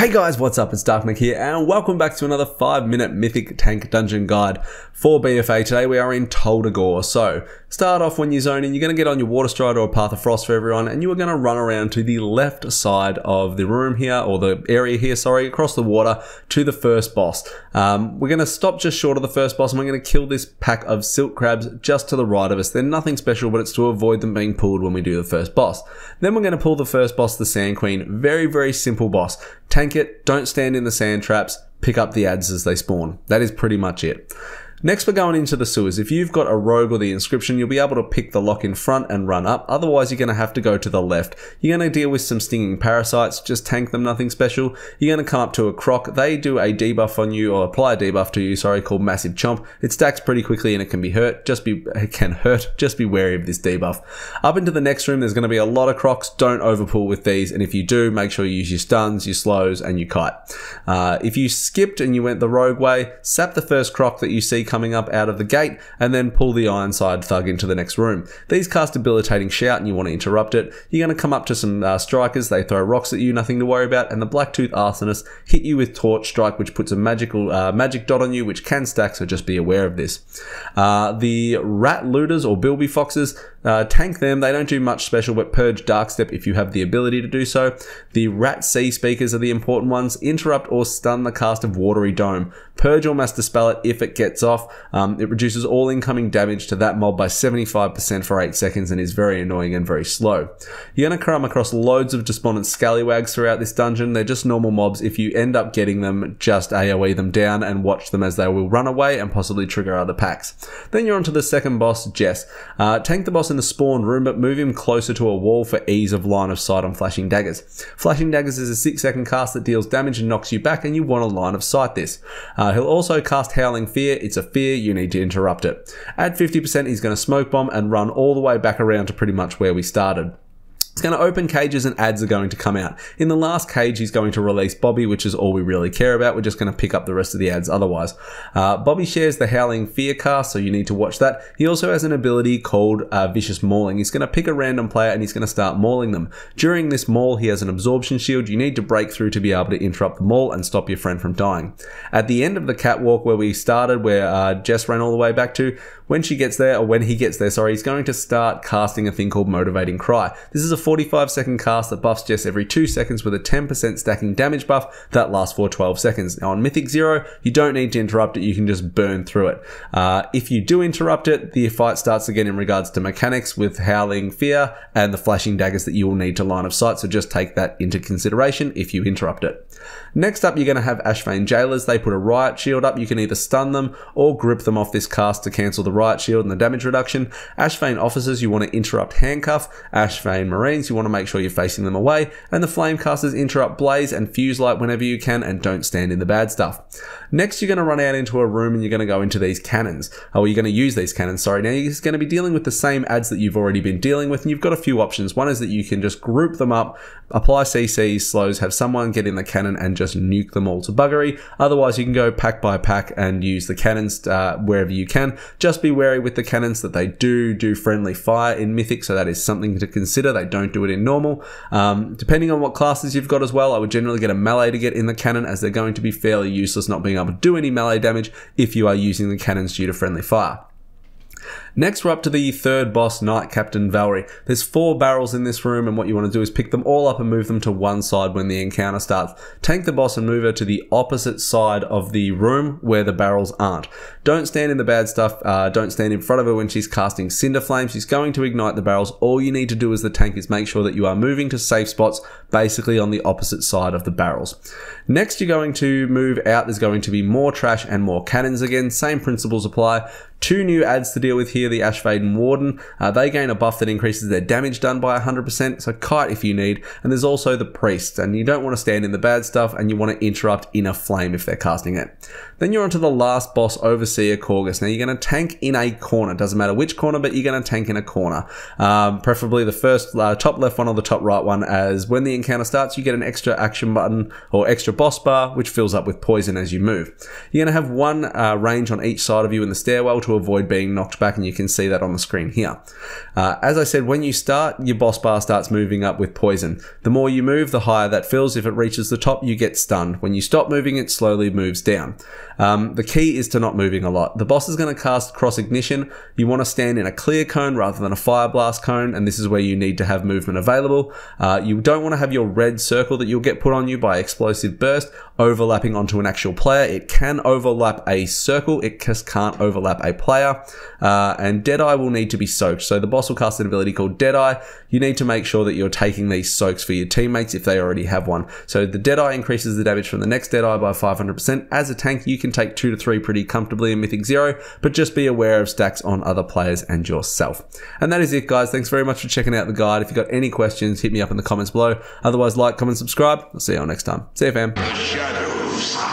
Hey guys, what's up? It's Dark here and welcome back to another 5-minute Mythic tank dungeon guide for BFA. Today we are in Dagor. So start off when you zone in, you're going to get on your water stride or Path of Frost for everyone, and you are going to run around to the left side of the room here, or the area here, sorry, across the water to the first boss. We're going to stop just short of the first boss and we're going to kill this pack of silk crabs just to the right of us. They're nothing special, but it's to avoid them being pulled when we do the first boss. Then we're going to pull the first boss, the Sand Queen. Very, very simple boss. Tank it, don't stand in the sand traps, pick up the adds as they spawn. That is pretty much it. Next, we're going into the sewers. If you've got a rogue or the inscription, you'll be able to pick the lock in front and run up. Otherwise, you're going to have to go to the left. You're going to deal with some stinging parasites. Just tank them, nothing special. You're going to come up to a croc. They do a debuff on you, or apply a debuff to you, sorry, called Massive Chomp. It stacks pretty quickly and it can hurt. Just be wary of this debuff. Up into the next room, there's going to be a lot of crocs. Don't overpull with these, and if you do, make sure you use your stuns, your slows, and your kite. If you skipped and you went the rogue way, sap the first croc that you see coming up out of the gate, and then pull the Ironside Thug into the next room. These cast Debilitating Shout and you want to interrupt it. You're going to come up to some strikers. They throw rocks at you, nothing to worry about, and the Blacktooth Arsonist hit you with Torch Strike, which puts a magic dot on you, which can stack, so just be aware of this. The Rat Looters or Bilby Foxes, tank them. They don't do much special, but purge Darkstep if you have the ability to do so. The Rat Sea Speakers are the important ones. Interrupt or stun the cast of Watery Dome. Purge or Mass Dispel it if it gets off. It reduces all incoming damage to that mob by 75% for 8 seconds and is very annoying and very slow. You're going to come across loads of Despondent Scallywags throughout this dungeon. They're just normal mobs. If you end up getting them, just AoE them down and watch them as they will run away and possibly trigger other packs. Then you're on to the second boss, Jess. Tank the boss in the spawn room, but move him closer to a wall for ease of line of sight on Flashing Daggers. Flashing Daggers is a 6-second cast that deals damage and knocks you back, and you want to line of sight this. He'll also cast Howling Fear. It's a fear, you need to interrupt it. At 50%, he's going to smoke bomb and run all the way back around to pretty much where we started. It's going to open cages and adds are going to come out. In the last cage, he's going to release Bobby, which is all we really care about. We're just going to pick up the rest of the adds otherwise. Bobby shares the Howling Fear cast, so you need to watch that. He also has an ability called Vicious Mauling. He's going to pick a random player and he's going to start mauling them. During this maul, he has an absorption shield. You need to break through to be able to interrupt the maul and stop your friend from dying. At the end of the catwalk where we started, where Jess ran all the way back to, when he gets there, sorry, he's going to start casting a thing called Motivating Cry. This is a 45-second cast that buffs Jess every 2 seconds with a 10% stacking damage buff that lasts for 12 seconds. Now on Mythic 0, you don't need to interrupt it, you can just burn through it. If you do interrupt it, the fight starts again in regards to mechanics with Howling Fear and the Flashing Daggers that you will need to line of sight, so just take that into consideration if you interrupt it. Next up, you're going to have Ashvane Jailers. They put a Riot Shield up. You can either stun them or grip them off this cast to cancel the Riot Shield and the damage reduction. Ashvane Officers, you want to interrupt Handcuff. Ashvane Marines, you want to make sure you're facing them away. And the Flamecasters, interrupt Blaze and Fuse Light whenever you can and don't stand in the bad stuff. Next, you're going to run out into a room and you're going to go into these cannons. Or you're going to use these cannons, sorry. Now, you're going to be dealing with the same adds that you've already been dealing with, and you've got a few options. One is that you can just group them up, apply CCs, slows, have someone get in the cannon and just nuke them all to buggery. Otherwise, you can go pack by pack and use the cannons wherever you can. Just be wary with the cannons that they do friendly fire in Mythic, so that is something to consider. They don't do it in normal. Depending on what classes you've got as well, I would generally get a melee to get in the cannon, as they're going to be fairly useless not being able to do any melee damage if you are using the cannons due to friendly fire. Next, we're up to the third boss, Knight Captain Valerie. There's 4 barrels in this room, and what you want to do is pick them all up and move them to one side when the encounter starts. Tank the boss and move her to the opposite side of the room where the barrels aren't. Don't stand in the bad stuff. Don't stand in front of her when she's casting Cinder Flame. She's going to ignite the barrels. All you need to do as the tank is make sure that you are moving to safe spots, basically on the opposite side of the barrels. Next, you're going to move out. There's going to be more trash and more cannons again. Same principles apply. 2 new adds to deal with here, the Ashvaden Warden. They gain a buff that increases their damage done by 100%, so kite if you need. And there's also the Priest, and you don't want to stand in the bad stuff, and you want to interrupt Inner Flame if they're casting it. Then you're onto the last boss, Overseer Corgus. Now you're going to tank in a corner. Doesn't matter which corner, but you're going to tank in a corner. Preferably the first top left one or the top right one, as when the encounter starts, you get an extra action button or extra boss bar, which fills up with poison as you move. You're going to have 1 range on each side of you in the stairwell to avoid being knocked back, and you can see that on the screen here. As I said, when you start, your boss bar starts moving up with poison. The more you move, the higher that fills. If it reaches the top, you get stunned. When you stop moving, it slowly moves down. The key is to not moving a lot. The boss is going to cast Cross Ignition. You want to stand in a clear cone rather than a fire blast cone, and this is where you need to have movement available. You don't want to have your red circle that you'll get put on you by Explosive Burst overlapping onto an actual player. It can overlap a circle, it just can't overlap a player. And Deadeye will need to be soaked. So the boss will cast an ability called Deadeye. You need to make sure that you're taking these soaks for your teammates if they already have one. So the Deadeye increases the damage from the next Deadeye by 500%. As a tank, you can take 2 to 3 pretty comfortably in Mythic 0, but just be aware of stacks on other players and yourself. And that is it, guys. Thanks very much for checking out the guide. If you've got any questions, hit me up in the comments below. Otherwise, like, comment, subscribe. I'll see you all next time. See you, fam. Shadows.